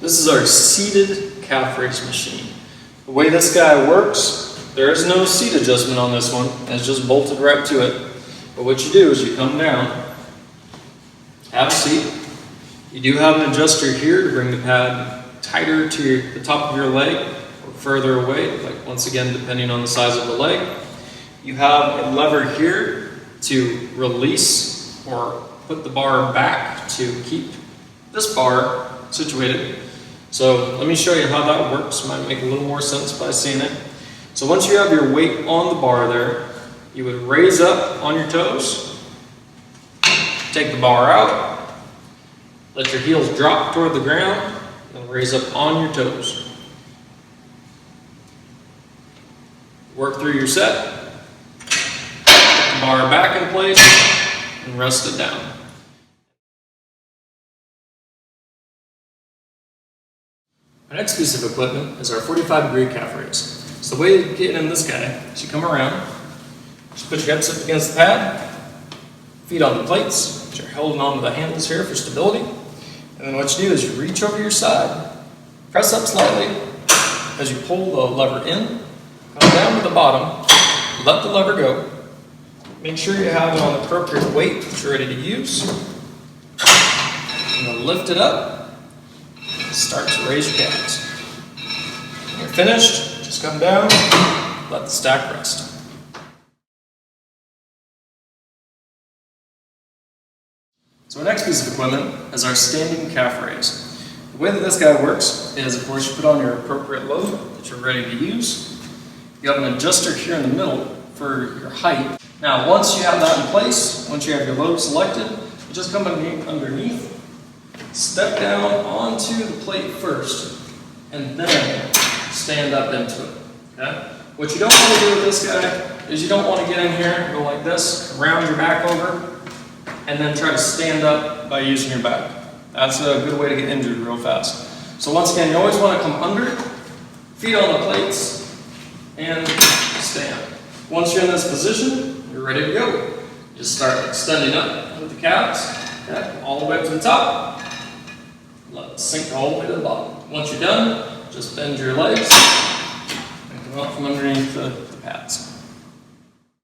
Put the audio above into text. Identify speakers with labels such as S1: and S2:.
S1: This is our seated calf raise machine. The way this guy works, there is no seat adjustment on this one. It's just bolted right to it. But what you do is you come down, have a seat. You do have an adjuster here to bring the pad tighter to the top of your leg or further away, like once again, depending on the size of the leg. You have a lever here to release or put the bar back to keep this bar situated. So let me show you how that works. Might make a little more sense by seeing it. So once you have your weight on the bar there, you would raise up on your toes, take the bar out, let your heels drop toward the ground, and raise up on your toes. Work through your set. Put the bar back in place and rest it down. Our next piece of equipment is our 45-degree calf raise. So the way to get in this guy is you come around, just put your hips up against the pad, feet on the plates, but you're holding on to the handles here for stability. And then what you do is you reach over your side, press up slightly as you pull the lever in, come down to the bottom, let the lever go. Make sure you have it on the appropriate weight that you're ready to use. And then lift it up, start to raise your calves. When you're finished, just come down, let the stack rest. So our next piece of equipment is our standing calf raise. The way that this guy works is, of course, you put on your appropriate load that you're ready to use. You have an adjuster here in the middle for your height. Now, once you have that in place, once you have your load selected, you just come underneath, step down onto the plate first, and then stand up into it. Okay? What you don't want to do with this guy is you don't want to get in here and go like this, round your back over, and then try to stand up by using your back. That's a good way to get injured real fast. So once again, you always want to come under, feet on the plates, and stand. Once you're in this position, you're ready to go. Just start extending up with the calves, okay, all the way up to the top. Let it sink all the way to the bottom. Once you're done, just bend your legs and come up from underneath the pads.